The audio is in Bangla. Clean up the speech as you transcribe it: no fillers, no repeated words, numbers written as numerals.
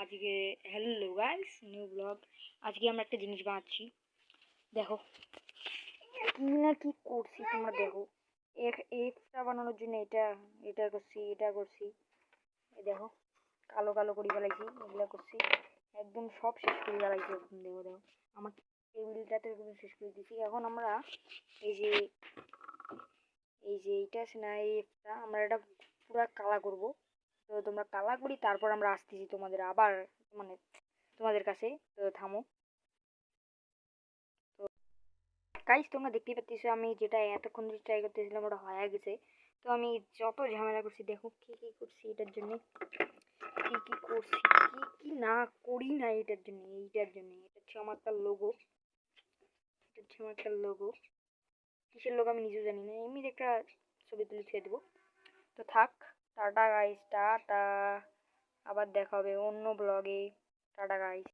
আজকে হ্যালো গাইস, নিউ ব্লগ। আজকে আমরা একটা জিনিস বানাচ্ছি, দেখো কি না কি করছি তোমরা দেখো। এটা বানানোর জন্য এটা করছি, এটা করছি, এই দেখো কালো কালো করে ফেলাইছি, এগুলো করছি, একদম সব শেষ করে ফেলাইছি একদম। দেখো দেখো আমার টেবিলটাতে একদম শেষ করে দিয়েছি। এখন আমরা এই যে এইটা আছে না, এইটা আমরা এটা পুরো কালা করব। তো তোমরা কালা করি, তারপর আমরা আসতেছি তোমাদের আবার, মানে তোমাদের কাছে। তো থামো। তো গাইস, তোমরা দেখতেই পাচ্ছ আমি যেটা এতক্ষণ ধরে ট্রাই করতেছিলাম ওটা হয়ে গেছে। তো আমি যত ঝামেলা করছি, দেখো কি কি করছি এটার জন্য, কি কি করছি, কি কি না করি না এটার জন্য। এটা হচ্ছে আমার একটা লোগো, এটা হচ্ছে আমার একটা লোগো। কিসের লোগো আমি নিজেও জানি না, এমনি একটা ছবি তুলে ছেড়ে দেবো। তো থাক, টাটা গাইস, টাটা। আবার দেখা হবে অন্য ব্লগে। Tata guys.